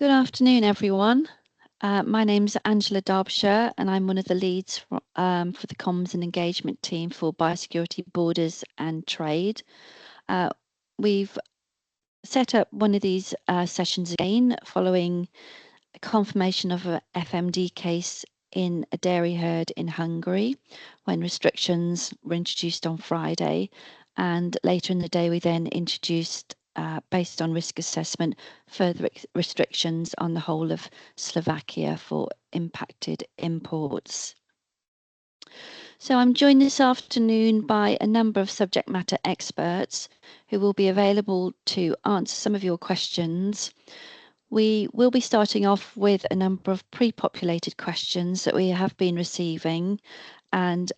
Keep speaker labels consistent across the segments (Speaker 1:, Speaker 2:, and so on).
Speaker 1: Good afternoon, everyone. My name's Angela Derbyshire, and I'm one of the leads for the Comms and Engagement team for Biosecurity, Borders and Trade. We've set up one of these sessions again following a confirmation of a FMD case in a dairy herd in Hungary when restrictions were introduced on Friday. And later in the day, we then introduced based on risk assessment, further restrictions on the whole of Slovakia for impacted imports. So I'm joined this afternoon by a number of subject matter experts who will be available to answer some of your questions. We will be starting off with a number of pre-populated questions that we have been receiving, and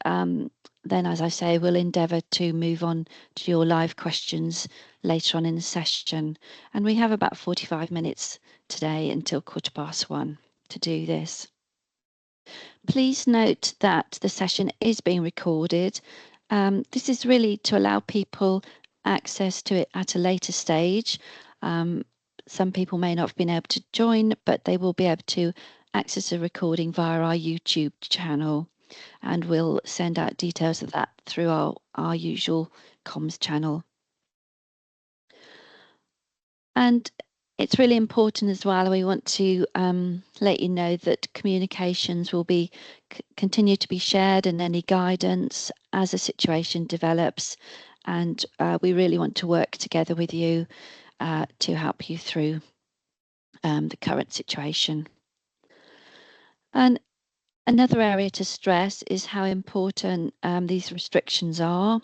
Speaker 1: then, as I say, we'll endeavour to move on to your live questions later on in the session. And we have about 45 minutes today until 1:15 to do this. Please note that the session is being recorded. This is really to allow people access to it at a later stage. Some people may not have been able to join, but they will be able to access a recording via our YouTube channel. And we'll send out details of that through our usual comms channel. And it's really important as well. We want to let you know that communications will be continue to be shared, and any guidance as the situation develops. And we really want to work together with you to help you through the current situation. And another area to stress is how important these restrictions are.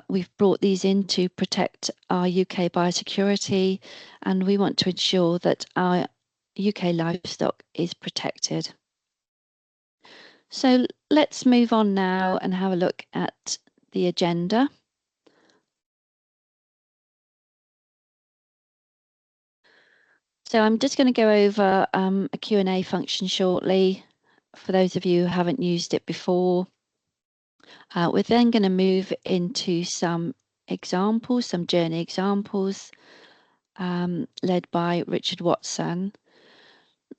Speaker 1: We've brought these in to protect our UK biosecurity, and we want to ensure that our UK livestock is protected. So let's move on now and have a look at the agenda. So I'm just going to go over a Q&A function shortly for those of you who haven't used it before. We're then going to move into some examples, some journey examples, led by Richard Watson.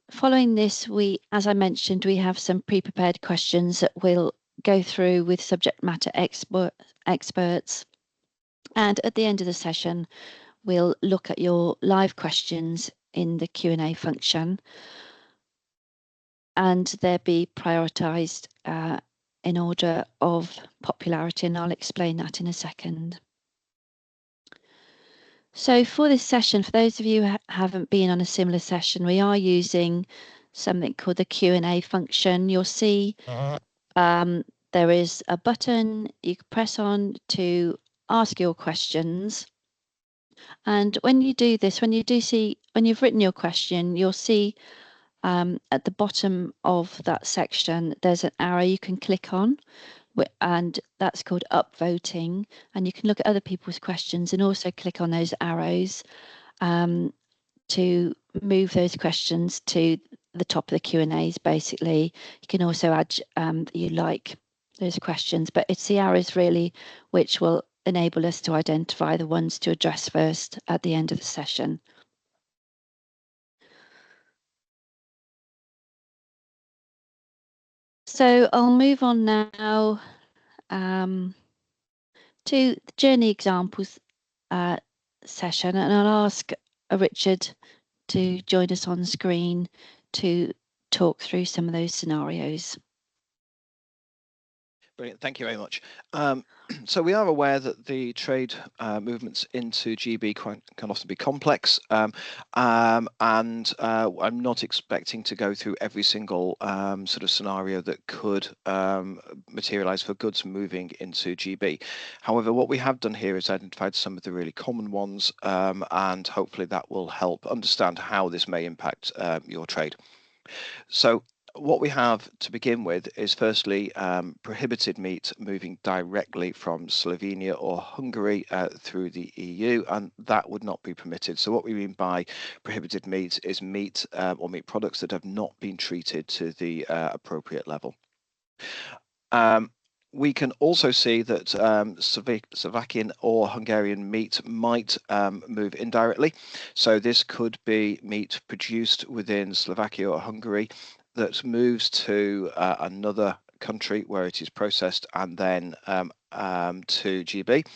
Speaker 1: Following this, as I mentioned, we have some pre-prepared questions that we'll go through with subject matter experts. And at the end of the session, we'll look at your live questions in the Q&A function, and they'll be prioritised in order of popularity, and I'll explain that in a second. So for this session, for those of you who haven't been on a similar session, we are using something called the Q&A function. You'll see there is a button you can press on to ask your questions. And when you do this, when you've written your question, you'll see at the bottom of that section, there's an arrow you can click on, and that's called upvoting. And you can look at other people's questions and also click on those arrows to move those questions to the top of the Q&As. Basically, you can also add that you like those questions, but it's the arrows really which will enable us to identify the ones to address first at the end of the session. So I'll move on now to the journey examples session, and I'll ask Richard to join us on screen to talk through some of those scenarios.
Speaker 2: Brilliant, thank you very much. So we are aware that the trade movements into GB can often be complex, and I'm not expecting to go through every single sort of scenario that could materialise for goods moving into GB. However, what we have done here is identified some of the really common ones, and hopefully that will help understand how this may impact your trade. So what we have to begin with is firstly prohibited meat moving directly from Slovenia or Hungary through the EU, and that would not be permitted. So what we mean by prohibited meat is meat or meat products that have not been treated to the appropriate level. We can also see that Slovakian or Hungarian meat might move indirectly. So this could be meat produced within Slovakia or Hungary that moves to another country where it is processed and then to GB.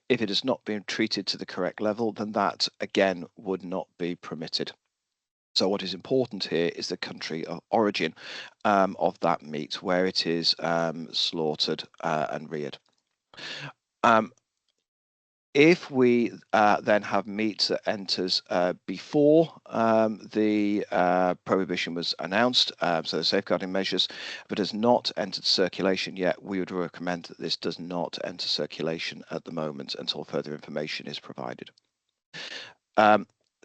Speaker 2: If it has not been treated to the correct level, then that again would not be permitted. So what is important here is the country of origin of that meat, where it is slaughtered and reared. If we then have meat that enters before the prohibition was announced, so the safeguarding measures, but has not entered circulation yet, we would recommend that this does not enter circulation at the moment until further information is provided.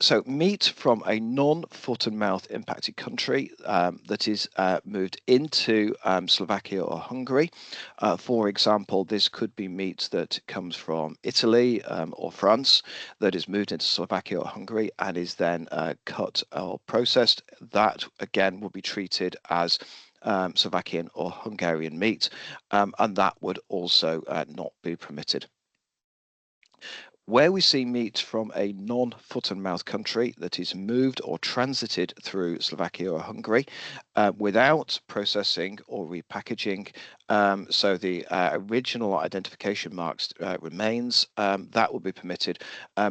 Speaker 2: So meat from a non-foot and mouth impacted country that is moved into Slovakia or Hungary. For example, this could be meat that comes from Italy or France that is moved into Slovakia or Hungary and is then cut or processed. That again will be treated as Slovakian or Hungarian meat, and that would also not be permitted. Where we see meat from a non-foot and mouth country that is moved or transited through Slovakia or Hungary without processing or repackaging, so the original identification marks remains, that will be permitted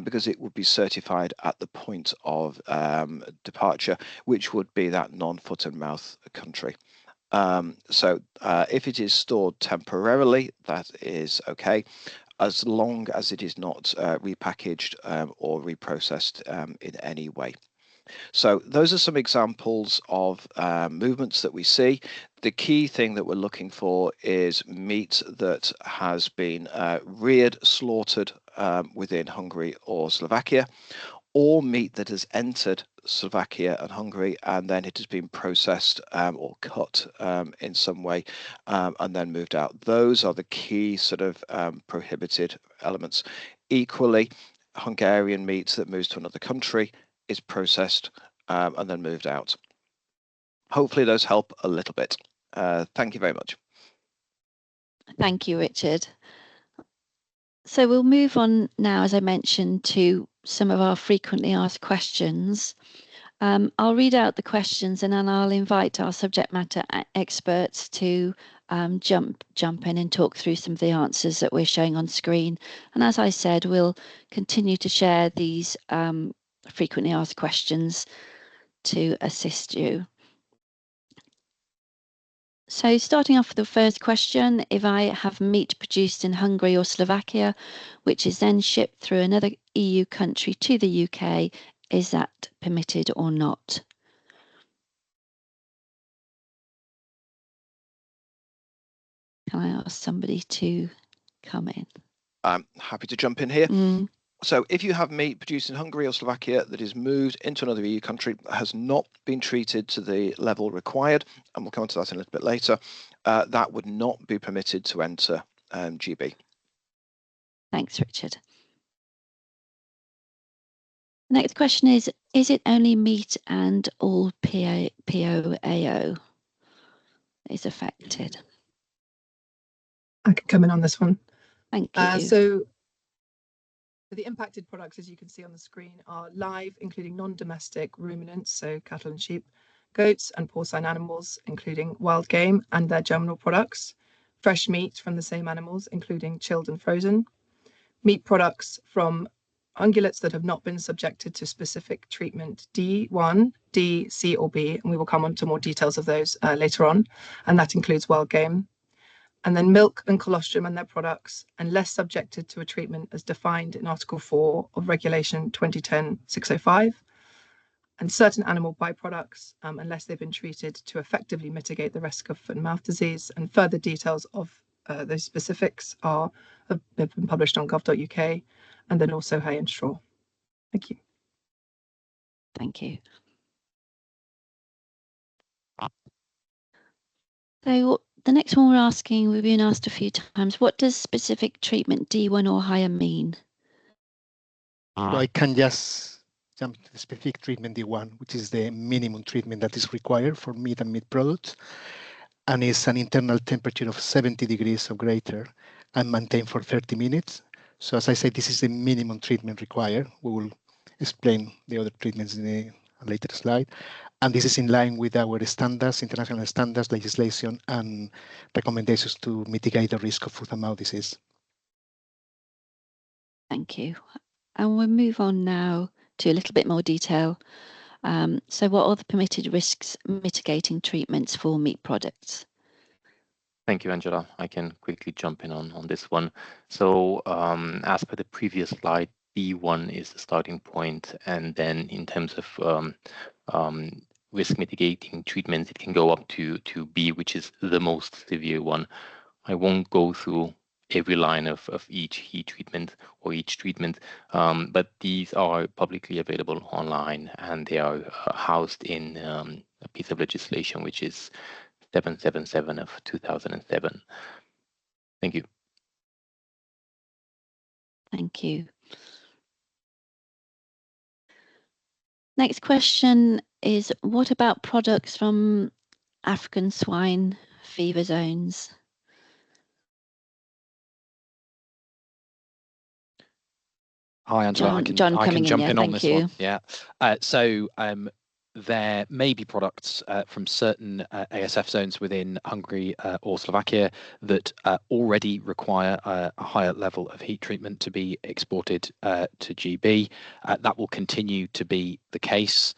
Speaker 2: because it would be certified at the point of departure, which would be that non-foot and mouth country. So if it is stored temporarily, that is okay, as long as it is not repackaged or reprocessed in any way. So those are some examples of movements that we see. The key thing that we're looking for is meat that has been reared, slaughtered within Hungary or Slovakia, or meat that has entered Slovakia and Hungary and then it has been processed or cut in some way and then moved out. Those are the key sort of prohibited elements. Equally, Hungarian meat that moves to another country is processed and then moved out. Hopefully those help a little bit. Thank you very much.
Speaker 1: Thank you, Richard. So we'll move on now, as I mentioned, to some of our frequently asked questions. I'll read out the questions and then I'll invite our subject matter experts to jump in and talk through some of the answers that we're showing on screen. And as I said, we'll continue to share these frequently asked questions to assist you. So starting off with the first question, if I have meat produced in Hungary or Slovakia, which is then shipped through another EU country to the UK, is that permitted or not? Can I ask somebody to come in?
Speaker 2: I'm happy to jump in here. So if you have meat produced in Hungary or Slovakia that is moved into another EU country, has not been treated to the level required, and we'll come on to that in a little bit later, that would not be permitted to enter GB.
Speaker 1: Thanks, Richard. Next question is it only meat and all POAO is affected?
Speaker 3: I can come in on this one.
Speaker 1: Thank you.
Speaker 3: So the impacted products, as you can see on the screen, are live, including non-domestic ruminants, so cattle and sheep, goats and porcine animals, including wild game and their germinal products, fresh meat from the same animals, including chilled and frozen, meat products from ungulates that have not been subjected to specific treatment D1, D, C or B, and we will come on to more details of those later on, and that includes wild game. And then milk and colostrum and their products, unless subjected to a treatment as defined in Article 4 of Regulation 2010-605, and certain animal byproducts, unless they've been treated to effectively mitigate the risk of foot and mouth disease. And further details of those specifics have been published on gov.uk, and then also hay and straw. Thank you.
Speaker 1: Thank you. So the next one we're asking, we've been asked a few times, what does specific treatment D1 or higher mean?
Speaker 4: I can just jump to the specific treatment D1, which is the minimum treatment that is required for meat and meat products. and it's an internal temperature of 70 degrees or greater and maintained for 30 minutes. So as I said, this is the minimum treatment required. We will explain the other treatments in a later slide. And this is in line with our standards, international standards, legislation, and recommendations to mitigate the risk of foot and mouth disease.
Speaker 1: Thank you. And we'll move on now to a little bit more detail. So what are the permitted risks mitigating treatments for meat products?
Speaker 5: Thank you, Angela. I can quickly jump in on this one. So as per the previous slide, B1 is the starting point. And then in terms of risk mitigating treatments, it can go up to B, which is the most severe one. I won't go through every line of each heat treatment or each treatment, but these are publicly available online, and they are housed in a piece of legislation, which is 777 of 2007. Thank you.
Speaker 1: Thank you. Next question is, what about products from African swine fever zones?
Speaker 6: Hi, Angela.
Speaker 1: John
Speaker 6: I can jump in on this one.
Speaker 1: Yeah.
Speaker 6: So there may be products from certain ASF zones within Hungary or Slovakia that already require a higher level of heat treatment to be exported to GB. That will continue to be the case.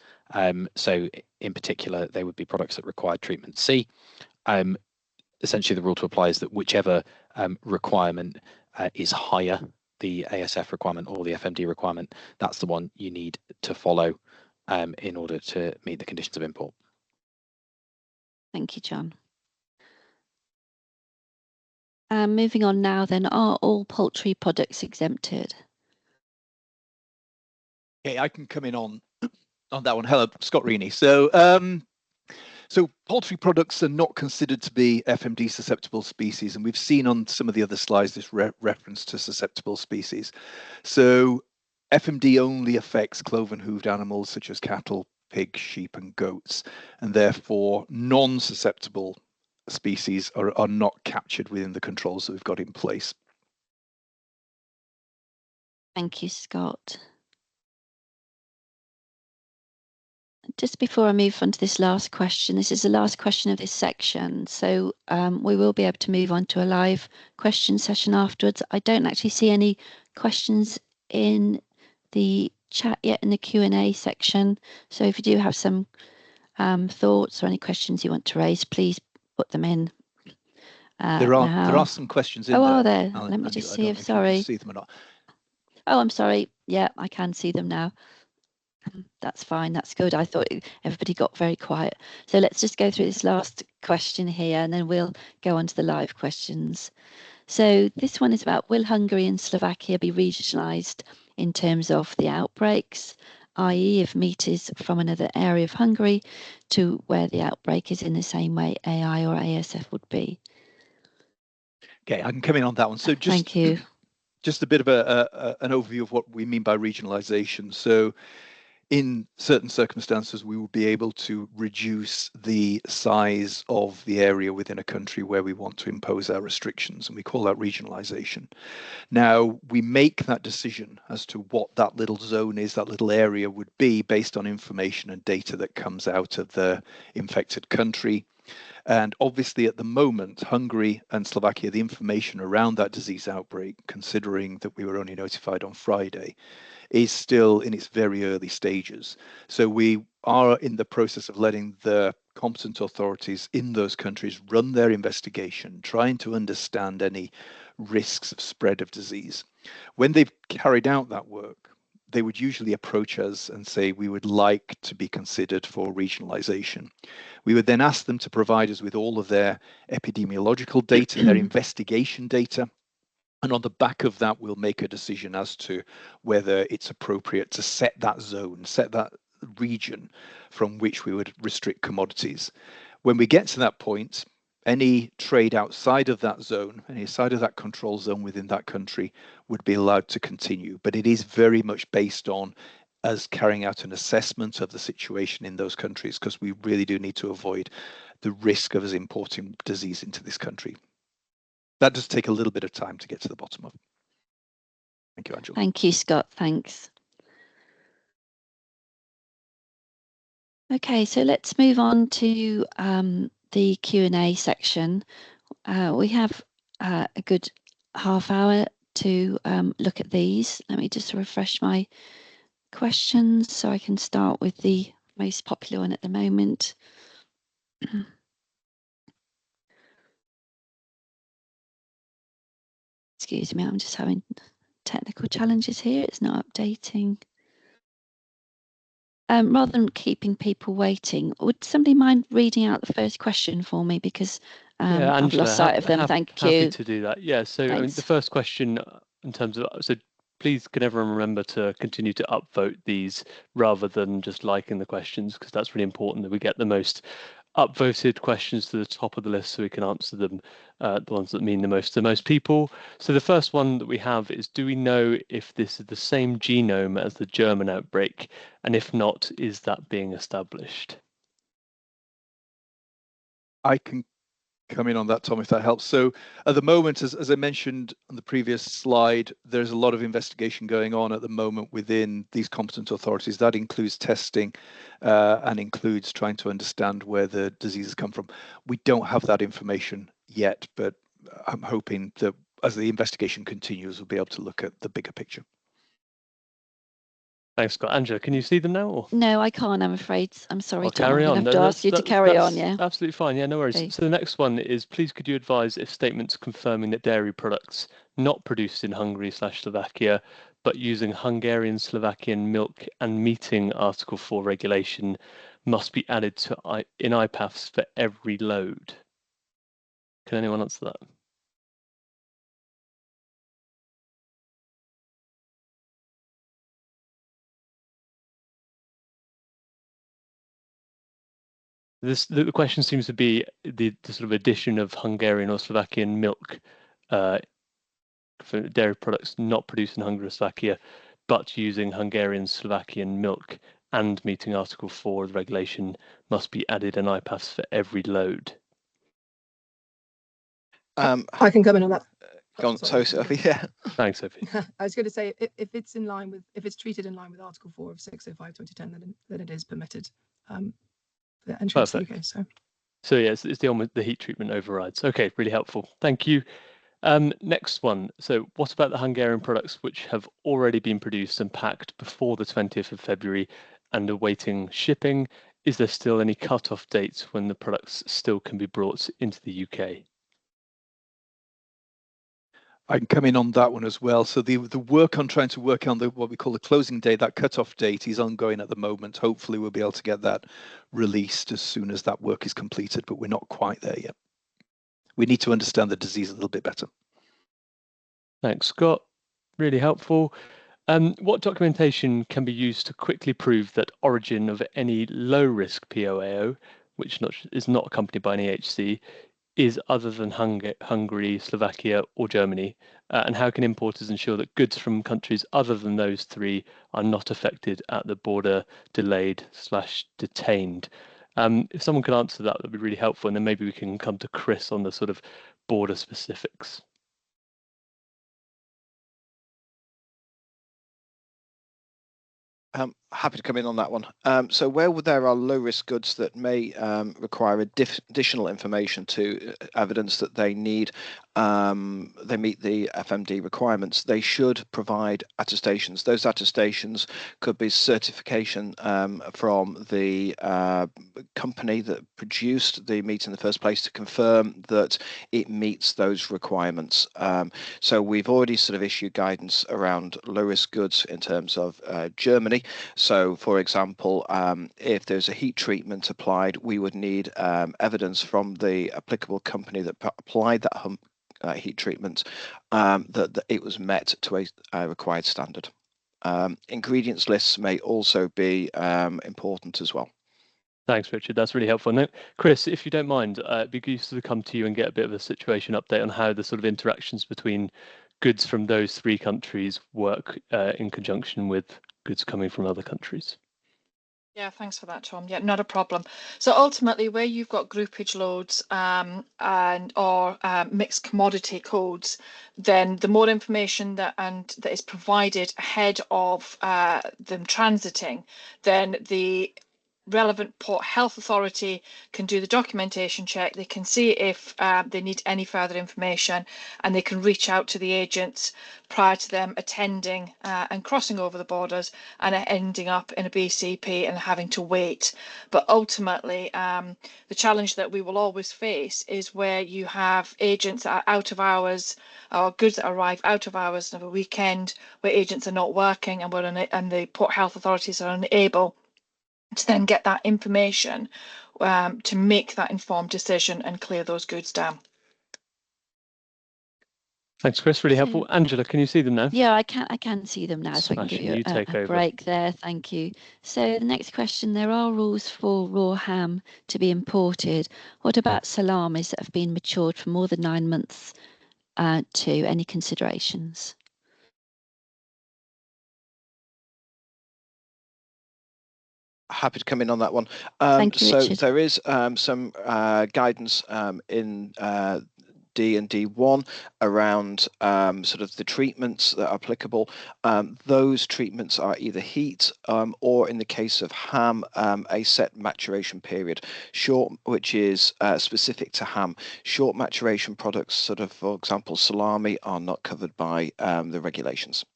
Speaker 6: So in particular, there would be products that require treatment C. Essentially, the rule to apply is that whichever requirement is higher, the ASF requirement or the FMD requirement, that's the one you need to follow in order to meet the conditions of import.
Speaker 1: Thank you, John. Moving on now then, are all poultry products exempted?
Speaker 2: Okay, I can come in on that one. Hello, Scott Reaney. So poultry products are not considered to be FMD susceptible species, and we've seen on some of the other slides this reference to susceptible species. So FMD only affects cloven-hooved animals such as cattle, pigs, sheep, and goats, and therefore non-susceptible species are not captured within the controls that we've got in place.
Speaker 1: Thank you, Scott. Just before I move on to this last question, this is the last question of this section, so we will be able to move on to a live question session afterwards. I don't actually see any questions in the chat yet in the Q&A section, so if you do have some thoughts or any questions you want to raise, please put them in.
Speaker 2: There are some questions in there.
Speaker 1: Oh, are there?
Speaker 2: Alan,
Speaker 1: Let me just see
Speaker 2: if
Speaker 1: if, sorry.
Speaker 2: you can see them or not.
Speaker 1: Oh, I'm sorry. Yeah, I can see them now. That's fine. That's good. I thought everybody got very quiet. So let's just go through this last question here and then we'll go on to the live questions. So this one is about, will Hungary and Slovakia be regionalised in terms of the outbreaks, i.e. if meat is from another area of Hungary to where the outbreak is in the same way AI or ASF would be?
Speaker 2: Okay, I can come in on that one. So
Speaker 1: Thank you.
Speaker 2: Just a bit of an overview of what we mean by regionalisation. So in certain circumstances, we will be able to reduce the size of the area within a country where we want to impose our restrictions, and we call that regionalisation. Now, we make that decision as to what that little zone is, that little area would be, based on information and data that comes out of the infected country. And obviously, at the moment, Hungary and Slovakia, the information around that disease outbreak, considering that we were only notified on Friday, is still in its very early stages. So we are in the process of letting the competent authorities in those countries run their investigation, trying to understand any risks of spread of disease. When they've carried out that work, they would usually approach us and say, we would like to be considered for regionalisation. We would then ask them to provide us with all of their epidemiological data, their investigation data, and on the back of that, we'll make a decision as to whether it's appropriate to set that zone, set that region from which we would restrict commodities. When we get to that point, any trade outside of that zone, any side of that control zone within that country would be allowed to continue. But it is very much based on us carrying out an assessment of the situation in those countries, because we really do need to avoid
Speaker 7: the risk of us importing disease into this country. That does take a little bit of time to get to the bottom of. Thank you, Angela.
Speaker 1: Thank you, Scott. Thanks. Okay, so let's move on to the Q&A section. We have a good half hour to look at these. Let me just refresh my questions so I can start with the most popular one at the moment. Excuse me, I'm just having technical challenges here. It's not updating. Rather than keeping people waiting, would somebody mind reading out the first question for me? Because
Speaker 8: Yeah,
Speaker 1: I've
Speaker 8: Angela,
Speaker 1: lost sight of them.
Speaker 8: happy
Speaker 1: Thank you.
Speaker 8: to do that. Yeah, so I mean, the
Speaker 1: Thanks.
Speaker 8: first question in terms of, so please can everyone remember to continue to upvote these rather than just liking the questions, because that's really important that we get the most upvoted questions to the top of the list so we can answer them, the ones that mean the most to the most people. So the first one that we have is, do we know if this is the same genome as the German outbreak? And if not, is that being established?
Speaker 7: I can come in on that, Tom, if that helps. So at the moment, as I mentioned on the previous slide, there's a lot of investigation going on at the moment within these competent authorities. That includes testing and includes trying to understand where the diseases come from. We don't have that information yet, but I'm hoping that as the investigation continues, we'll be able to look at the bigger picture.
Speaker 8: Thanks, Scott. Angela, can you see them now? Or?
Speaker 1: No, I can't, I'm afraid. I'm sorry,
Speaker 8: I'll
Speaker 1: Tom.
Speaker 8: carry on.
Speaker 1: I'm going to have to ask you to carry on, yeah.
Speaker 8: Absolutely fine. Yeah, no worries.
Speaker 1: Okay.
Speaker 8: So the next one is, please could you advise if statements confirming that dairy products not produced in Hungary/Slovakia, but using Hungarian Slovakian milk and meeting Article 4 regulation must be added to in IPAFs for every load? Can anyone answer that? The question seems to be the sort of addition of Hungarian or Slovakian milk for dairy products not produced in Hungary or Slovakia, but using Hungarian Slovakian milk and meeting Article 4 of the regulation must be added an IPAS for every load.
Speaker 3: I can come in on that.
Speaker 2: Go on, sorry, Sophie. Yeah.
Speaker 8: Thanks, Sophie.
Speaker 3: I was going to say, if it's in line with, if it's treated in line with Article 4 of 605/2010, then it is permitted for entry to the UK.
Speaker 8: So yes, it's the heat treatment overrides. Okay, really helpful. Thank you. Next one. So what about the Hungarian products which have already been produced and packed before the 20th of February and awaiting shipping? Is there still any cut-off dates when the products still can be brought into the UK?
Speaker 7: I can come in on that one as well. So the work on trying to work on what we call the closing date, that cutoff date, is ongoing at the moment. Hopefully we'll be able to get that released as soon as that work is completed, but we're not quite there yet. We need to understand the disease a little bit better.
Speaker 8: Thanks, Scott. Really helpful. What documentation can be used to quickly prove that origin of any low-risk POAO, which is not accompanied by an EHC, is other than Hungary, Slovakia, or Germany? And how can importers ensure that goods from countries other than those three are not affected at the border, delayed/detained? If someone could answer that, that'd be really helpful. And then maybe we can come to Chris on the sort of border specifics.
Speaker 2: Happy to come in on that one. So where there are low-risk goods that may require additional information to evidence that they meet the FMD requirements, they should provide attestations. Those attestations could be certification from the company that produced the meat in the first place to confirm that it meets those requirements. So we've already sort of issued guidance around low-risk goods in terms of Germany. So, for example, if there's a heat treatment applied, we would need evidence from the applicable company that applied that heat treatment that it was met to a required standard. Ingredients lists may also be important as well.
Speaker 8: Thanks, Richard. That's really helpful. Now, Chris, if you don't mind, it'd be useful to come to you and get a bit of a situation update on how the sort of interactions between goods from those three countries work in conjunction with goods coming from other countries.
Speaker 9: Yeah, thanks for that, Tom. Yeah, not a problem. So ultimately, where you've got groupage loads or mixed commodity codes, then the more information that is provided ahead of them transiting, then the relevant port health authority can do the documentation check. They can see if they need any further information, and they can reach out to the agents prior to them attending and crossing over the borders and ending up in a BCP and having to wait. But ultimately, the challenge that we will always face is where you have agents that are out of hours or goods that arrive out of hours of a weekend where agents are not working and the port health authorities are unable to then get that information to make that informed decision and clear those goods down.
Speaker 8: Thanks, Chris. Really helpful. Angela, can you see them now?
Speaker 1: Yeah, I can see them now, so I can give you a break there. Thank you. So the next question, there are rules for raw ham to be imported. What about salamis that have been matured for more than 9 months too? Any considerations?
Speaker 2: Happy to come in on that one.
Speaker 1: Thank you, Richard.
Speaker 2: So there is some guidance in D and D1 around sort of the treatments that are applicable. Those treatments are either heat or, in the case of ham, a set maturation period, which is specific to ham. Short maturation products, sort of, for example, salami, are not covered by the regulations.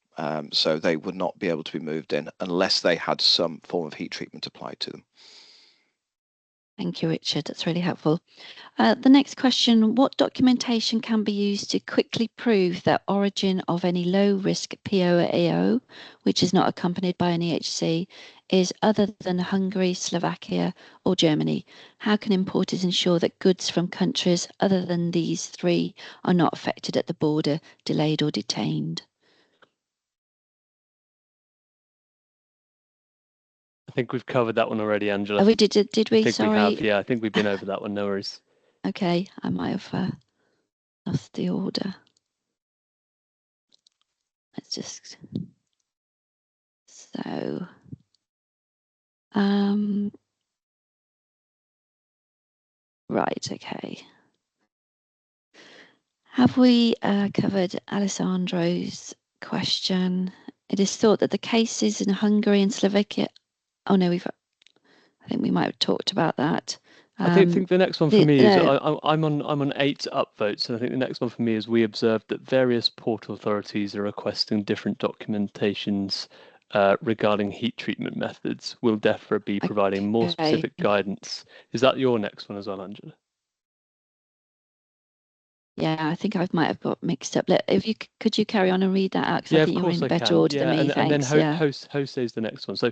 Speaker 2: So they would not be able to be moved in unless they had some form of heat treatment applied to them.
Speaker 1: Thank you, Richard. That's really helpful. The next question, what documentation can be used to quickly prove the origin of any low-risk POAO, which is not accompanied by an EHC, is other than Hungary, Slovakia or Germany? How can importers ensure that goods from countries other than these three are not affected at the border, delayed or detained?
Speaker 8: I think we've covered that one already, Angela.
Speaker 1: Oh, we did we?
Speaker 8: I think
Speaker 1: Sorry.
Speaker 8: we have. Yeah, I think we've been over that one. No worries.
Speaker 1: Okay, I might have lost the order. Let's just right, okay. Have we covered Alessandro's question? It is thought that the cases in Hungary and Slovakia. Oh no, I think we might have talked about that.
Speaker 8: I think the next one for me is I'm on 8 upvotes, and I think the next one for me is we observed that various port authorities are requesting different documentations regarding heat treatment methods. Will Defra be providing more specific guidance? Is that your next one as well, Angela?
Speaker 1: Yeah, I think I might have got mixed up. If you could you carry on and read that out, because I think you're in better order than me.
Speaker 8: And then Jose is the next one. So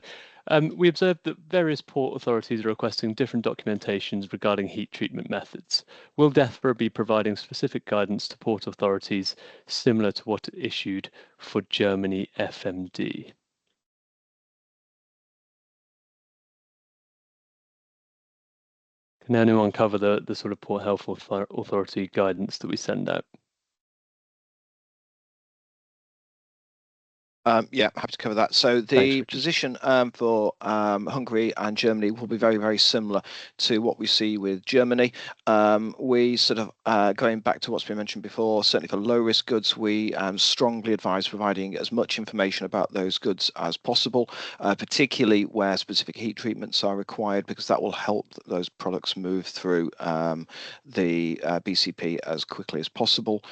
Speaker 8: we observed that various port authorities are requesting different documentations regarding heat treatment methods. Will Defra be providing specific guidance to port authorities similar to what it issued for Germany FMD? Can anyone cover the sort of port health authority guidance that we send out?
Speaker 2: Yeah, happy to cover that. So the position for Hungary and Germany will be very, very similar to what we see with Germany. We sort of, going back to what's been mentioned before, certainly for low-risk goods, we strongly advise providing as much information about those goods as possible, particularly where specific heat treatments are required, because that will help those products move through the BCP as quickly as possible.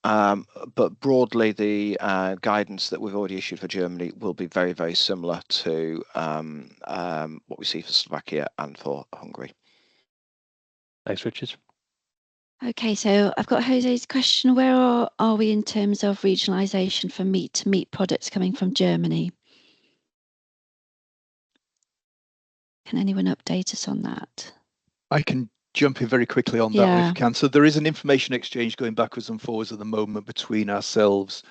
Speaker 2: But broadly, the guidance that we've already issued for Germany will be very, very similar to what we see for Slovakia and for Hungary.
Speaker 8: Thanks, Richard.
Speaker 1: Okay, so I've got Jose's question. Where are we in terms of regionalisation for meat products coming from Germany? Can anyone update us on that?
Speaker 7: I can jump in very quickly on that one if you can. So there is an information exchange going backwards and forwards at the moment between ourselves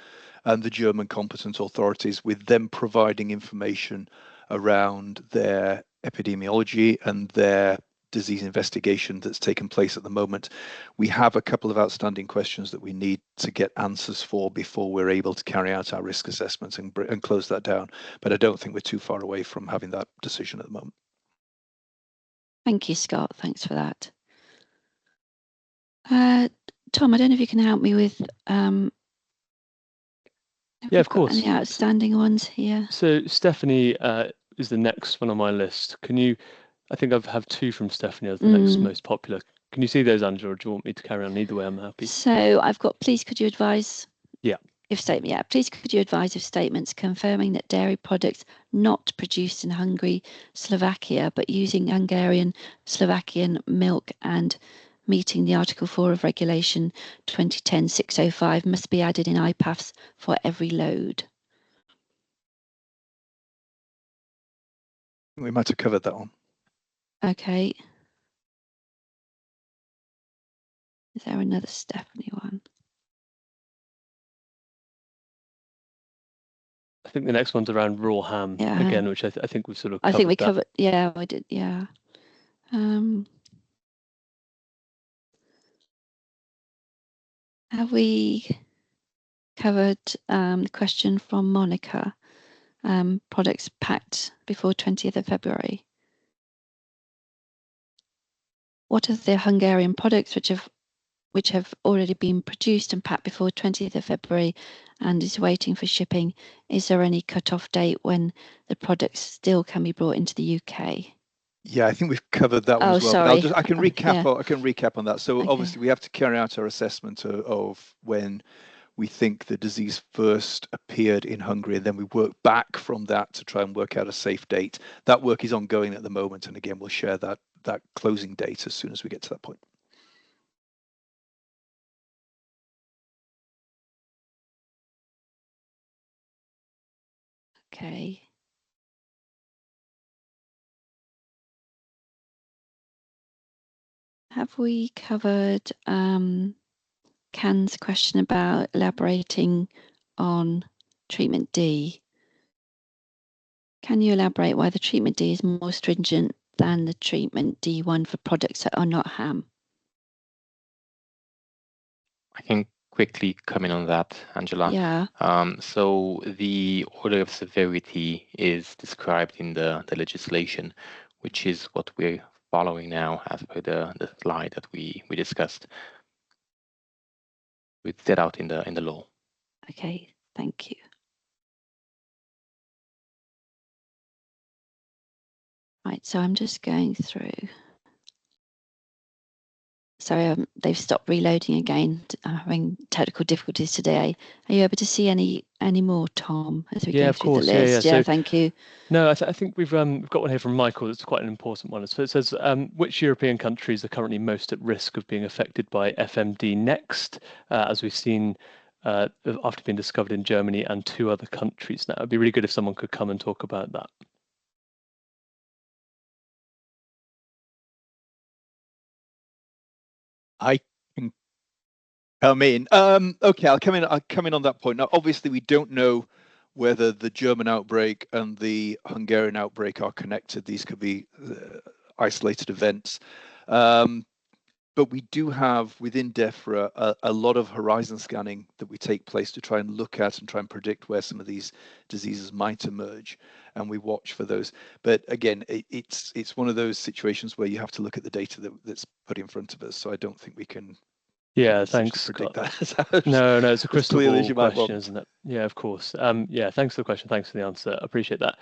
Speaker 7: and the German competent authorities, with them providing information around their epidemiology and their disease investigation that's taken place at the moment. We have a couple of outstanding questions that we need to get answers for before we're able to carry out our risk assessments and close that down. But I don't think we're too far away from having that decision at the moment.
Speaker 1: Thank you, Scott. Thanks for that. Tom, I don't know if you can help me with
Speaker 8: Yeah, of course.
Speaker 1: Any outstanding ones here?
Speaker 8: So Stephanie is the next one on my list. Can you? I think I have two from Stephanie as the next most popular. Can you see those, Angela, or do you want me to carry on? Either way, I'm happy.
Speaker 1: So I've got, please could you advise?
Speaker 8: Yeah.
Speaker 1: Please could you advise of statements confirming that dairy products not produced in Hungary, Slovakia, but using Hungarian, Slovakian milk and meeting the Article 4 of Regulation 2010-605 must be added in IPAFs for every load?
Speaker 7: We might have covered that one.
Speaker 1: Okay. Is there another Stephanie one?
Speaker 8: I think the next one's around raw ham again, which I think we've sort of covered.
Speaker 1: I think we covered, yeah, I did, yeah. Have we covered the question from Monica, products packed before 20th of February? What are the Hungarian products which have already been produced and packed before 20th of February and is waiting for shipping? Is there any cut-off date when the products still can be brought into the UK?
Speaker 7: Yeah, I think we've covered that one as well.
Speaker 1: Sorry.
Speaker 7: But I can recap.
Speaker 1: Yeah.
Speaker 7: I can recap on that. So obviously, we have to carry out our assessment of when we think the disease first appeared in Hungary, and then we work back from that to try and work out a safe date. That work is ongoing at the moment, and again, we'll share that closing date as soon as we get to that point.
Speaker 1: Okay. Have we covered Can's question about elaborating on treatment D? Can you elaborate why the treatment D is more stringent than the treatment D1 for products that are not ham?
Speaker 5: I can quickly come in on that, Angela.
Speaker 1: Yeah.
Speaker 5: So the order of severity is described in the legislation, which is what we're following now as per the slide that we discussed. It's set out in the law.
Speaker 1: Okay, thank you. Right, so I'm just going through. Sorry, they've stopped reloading again. I'm having technical difficulties today. Are you able to see any more, Tom, as we go through the list? Yeah, so, thank you.
Speaker 8: No, I think we've got one here from Michael. It's quite an important one. So it says, which European countries are currently most at risk of being affected by FMD next, as we've seen after being discovered in Germany and 2 other countries now? It'd be really good if someone could come and talk about that.
Speaker 7: I can come in. Okay, I'll come in on that point. Now, obviously, we don't know whether the German outbreak and the Hungarian outbreak are connected. These could be isolated events. But we do have within Defra a lot of horizon scanning that we take place to try and look at and try and predict where some of these diseases might emerge, and we watch for those. But again, it's one of those situations where you have to look at the data that's put in front of us. So I don't think we can.
Speaker 8: Yeah, thanks,
Speaker 7: Scott.
Speaker 8: No, it's a crystal ball
Speaker 7: question,
Speaker 8: isn't it? Yeah, of course. Yeah, thanks for the question. Thanks for the answer. I appreciate that.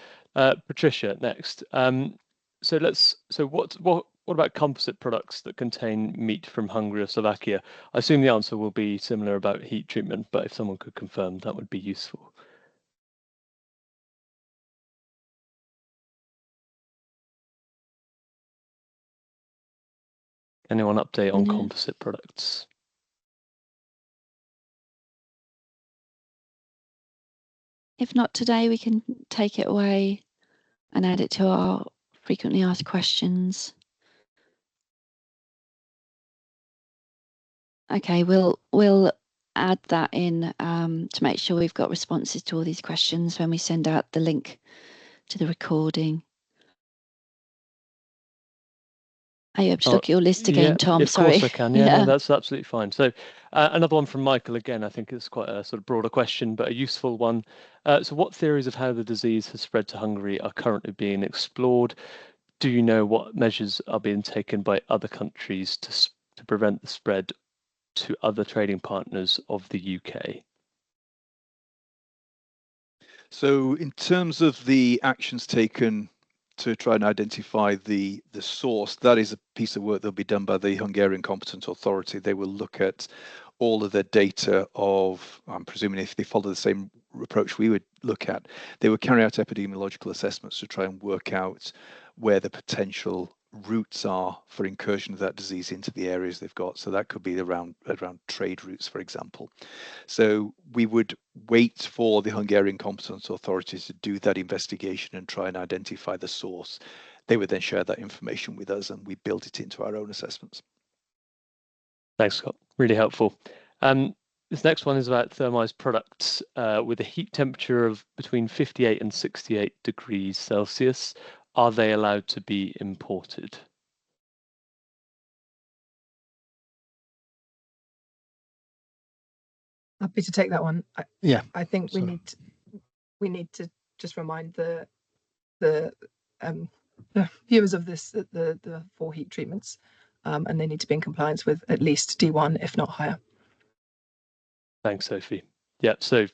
Speaker 8: Patricia, next. So what about composite products that contain meat from Hungary or Slovakia? I assume the answer will be similar about heat treatment, but if someone could confirm, that would be useful. Anyone update on composite products?
Speaker 1: If not today, we can take it away and add it to our frequently asked questions. Okay, we'll add that in to make sure we've got responses to all these questions when we send out the link to the recording. Are you able to look at your list again, Tom?
Speaker 8: Of course I can. Yeah, no, that's absolutely fine. So another one from Michael again. I think it's quite a sort of broader question, but a useful one. So what theories of how the disease has spread to Hungary are currently being explored? do you know what measures are being taken by other countries to prevent the spread to other trading partners of the UK?
Speaker 7: So in terms of the actions taken to try and identify the source, that is a piece of work that'll be done by the Hungarian competent authority. They will look at all of the data of, I'm presuming if they follow the same approach we would look at, they would carry out epidemiological assessments to try and work out where the potential routes are for incursion of that disease into the areas they've got. So that could be around trade routes, for example. So we would wait for the Hungarian competent authorities to do that investigation and try and identify the source. They would then share that information with us and we build it into our own assessments.
Speaker 8: Thanks, Scott. Really helpful. This next one is about thermized products with a heat temperature of between 58 and 68 degrees Celsius. Are they allowed to be imported?
Speaker 3: Happy to take that one. I think we need to just remind the viewers of this that the 4 heat treatments, and they need to be in compliance with at least D1, if not higher.
Speaker 8: Thanks, Sophie. Yeah, so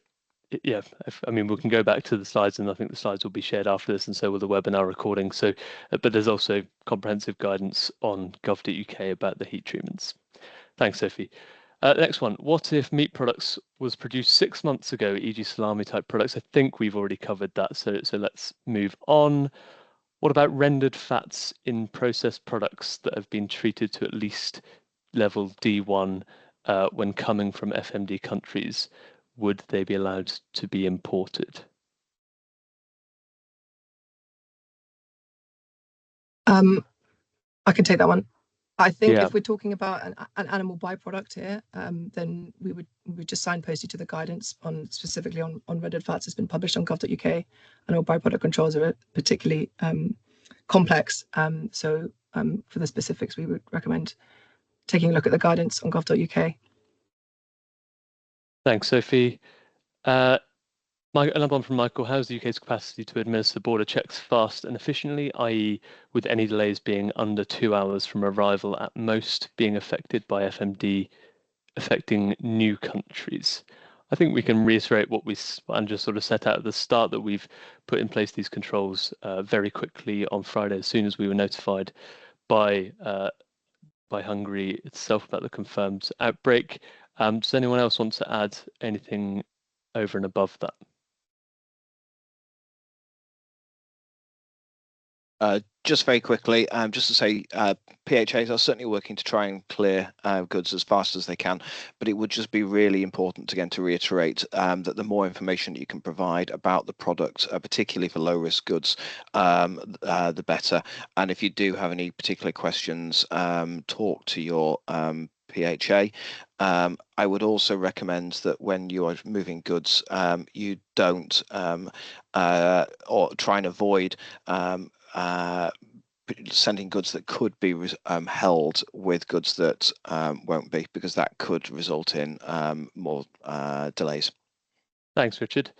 Speaker 8: yeah, I mean, we can go back to the slides, and I think the slides will be shared after this, and so will the webinar recording. So, but there's also comprehensive guidance on gov.uk about the heat treatments. Thanks, Sophie. Next one. What if meat products was produced 6 months ago, e.g. salami type products? I think we've already covered that, so let's move on. What about rendered fats in processed products that have been treated to at least level D1 when coming from FMD countries? Would they be allowed to be imported?
Speaker 3: I can take that one. I think if we're talking about an animal byproduct here, then we would just signpost you to the guidance on specifically on rendered fats. It's been published on gov.uk, and all byproduct controls are particularly complex. So for the specifics, we would recommend taking a look at the guidance on gov.uk.
Speaker 8: Thanks, Sophie. Another one from Michael. How's the UK's capacity to administer border checks fast and efficiently, i.e. with any delays being under 2 hours from arrival at most being affected by FMD affecting new countries? I think we can reiterate what Andrew sort of set out at the start, that we've put in place these controls very quickly on Friday, as soon as we were notified by Hungary itself about the confirmed outbreak. Does anyone else want to add anything over and above that?
Speaker 2: Just very quickly, just to say, PHAs are certainly working to try and clear goods as fast as they can, but it would just be really important, again, to reiterate that the more information you can provide about the product, particularly for low-risk goods, the better. And if you do have any particular questions, talk to your PHA. I would also recommend that when you are moving goods, you don't or try and avoid sending goods that could be held with goods that won't be, because that could result in more delays.
Speaker 8: Thanks, Richard.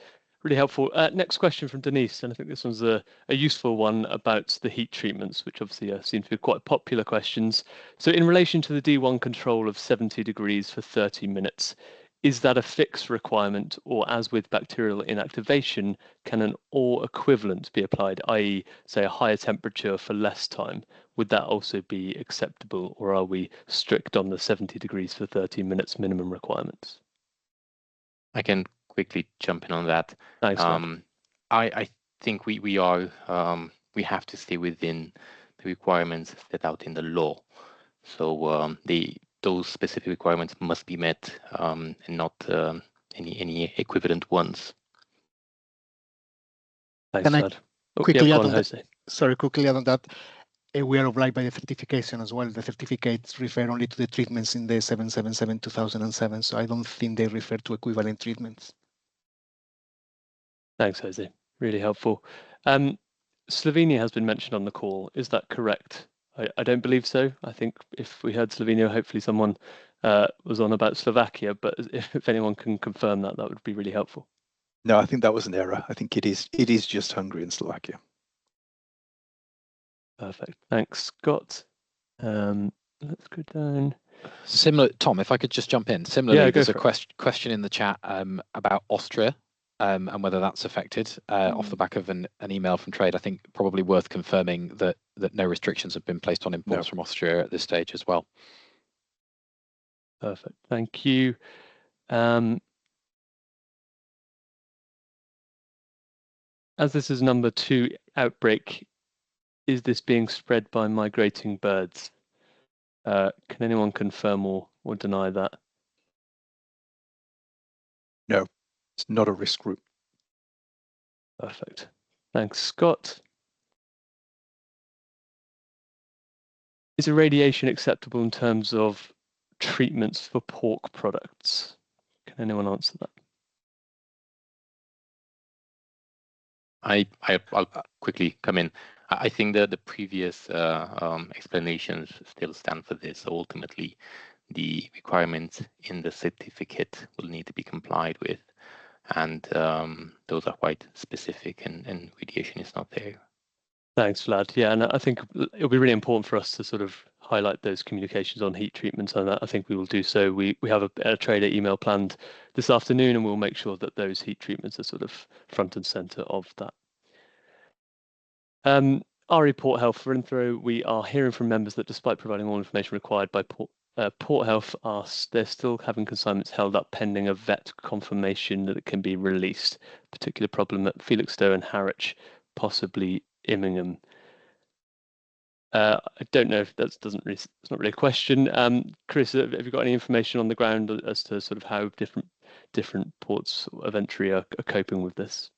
Speaker 8: Really helpful. Next question from Denise, and I think this one's a useful one about the heat treatments, which obviously seem to be quite popular questions. So in relation to the D1 control of 70 degrees for 30 minutes, is that a fixed requirement, or as with bacterial inactivation, can an or equivalent be applied, i.e. say a higher temperature for less time? Would that also be acceptable, or are we strict on the 70 degrees for 30 minutes minimum requirements?
Speaker 5: I can quickly jump in on that.
Speaker 8: Thanks,
Speaker 5: I think we have to stay within the requirements set out in the law. So those specific requirements must be met, and not any equivalent ones.
Speaker 8: Thanks,
Speaker 4: Can I quickly add on that? Sorry, quickly add on that. We are obliged by the certification as well. The certificates refer only to the treatments in the 777/2007, so I don't think they refer to equivalent treatments.
Speaker 8: Thanks, Jose. Really helpful. Slovenia has been mentioned on the call. Is that correct? I don't believe so. I think if we heard Slovenia, hopefully someone was on about Slovakia, but if anyone can confirm that, that would be really helpful.
Speaker 7: No, I think that was an error. I think it is just Hungary and Slovakia.
Speaker 8: Perfect. Thanks, Scott. Let's go down.
Speaker 6: Similar, Tom, if I could just jump in. Similarly,
Speaker 8: Yeah,
Speaker 6: there's a question in the chat about Austria and whether that's affected off the back of an email from trade. I think probably worth confirming that no restrictions have been placed on imports from Austria at this stage as well.
Speaker 8: Perfect. Thank you. As this is number 2 outbreak, is this being spread by migrating birds? Can anyone confirm or deny that?
Speaker 7: No, it's not a risk group.
Speaker 8: Perfect. Thanks, Scott. Is irradiation acceptable in terms of treatments for pork products? Can anyone answer that?
Speaker 5: I'll quickly come in. I think that the previous explanations still stand for this. Ultimately, the requirements in the certificate will need to be complied with, and those are quite specific, and radiation is not there.
Speaker 8: Thanks, Vlad. Yeah, and I think it'll be really important for us to sort of highlight those communications on heat treatment, and I think we will do so. We have a trader email planned this afternoon, and we'll make sure that those heat treatments are sort of front and center of that. RE Port Health run through. We are hearing from members that despite providing all information required by Port Health, they're still having consignments held up pending a vet confirmation that it can be released. Particular problem at Felixstowe and Harwich, possibly Immingham. I don't know if it's not really a question. Chris, have you got any information on the ground as to sort of how different ports of entry are coping with this?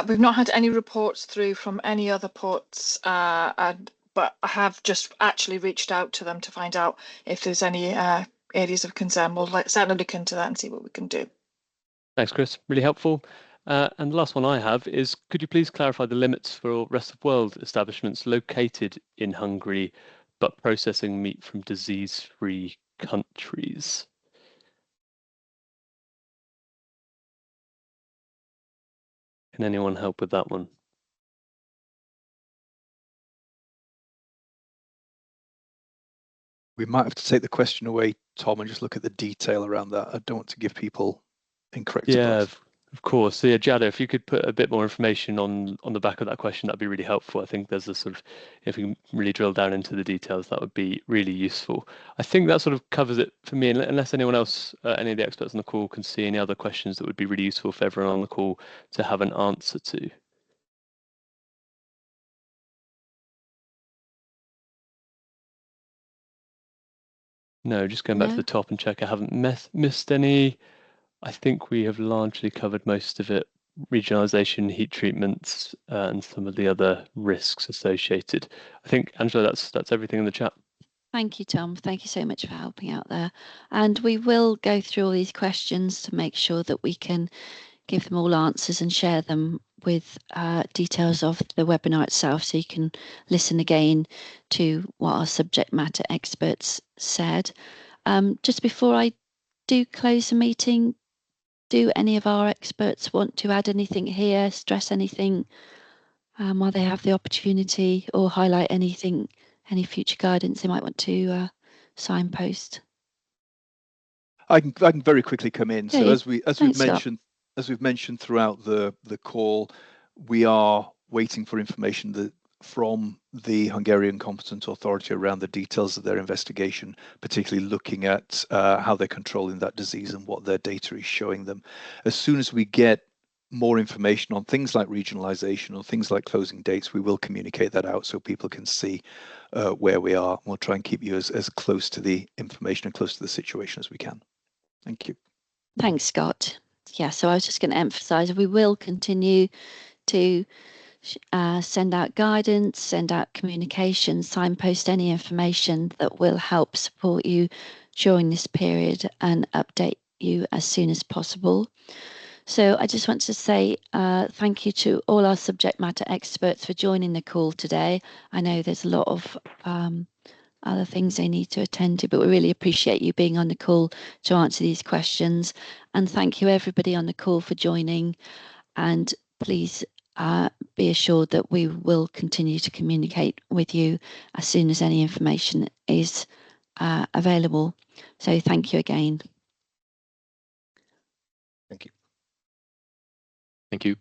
Speaker 9: We've not had any reports through from any other ports, but I have just actually reached out to them to find out if there's any areas of concern. We'll certainly look into that and see what we can do.
Speaker 8: Thanks, Chris. Really helpful. And the last one I have is, could you please clarify the limits for rest of world establishments located in Hungary, but processing meat from disease-free countries? Can anyone help with that one?
Speaker 7: We might have to take the question away, Tom, and just look at the detail around that. I don't want to give people incorrect advice.
Speaker 8: Of course. So yeah, Jado, if you could put a bit more information on the back of that question, that'd be really helpful. I think there's a sort of, if we can really drill down into the details, that would be really useful. I think that sort of covers it for me, unless anyone else, any of the experts on the call can see any other questions that would be really useful for everyone on the call to have an answer to. No, just going back to the top and check I haven't missed any. I think we have largely covered most of it. Regionalisation, heat treatments, and some of the other risks associated. I think, Angela, that's everything in the chat.
Speaker 1: Thank you, Tom. Thank you so much for helping out there. And we will go through all these questions to make sure that we can give them all answers and share them with details of the webinar itself, so you can listen again to what our subject matter experts said. Just before I do close the meeting, do any of our experts want to add anything here, stress anything while they have the opportunity, or highlight anything, any future guidance they might want to signpost?
Speaker 7: I can very quickly come in.
Speaker 1: Yeah,
Speaker 7: so as we've mentioned throughout the call, we are waiting for information from the Hungarian competent authority around the details of their investigation, particularly looking at how they're controlling that disease and what their data is showing them. As soon as we get more information on things like regionalisation or things like closing dates, we will communicate that out so people can see where we are. We'll try and keep you as close to the information and close to the situation as we can. Thank you.
Speaker 1: Thanks, Scott. Yeah, so I was just going to emphasise we will continue to send out guidance, send out communication, signpost any information that will help support you during this period and update you as soon as possible. So I just want to say thank you to all our subject matter experts for joining the call today. I know there's a lot of other things they need to attend to, but we really appreciate you being on the call to answer these questions. And thank you everybody on the call for joining. And please be assured that we will continue to communicate with you as soon as any information is available. So thank you again.
Speaker 4: Thank you.
Speaker 5: Thank you.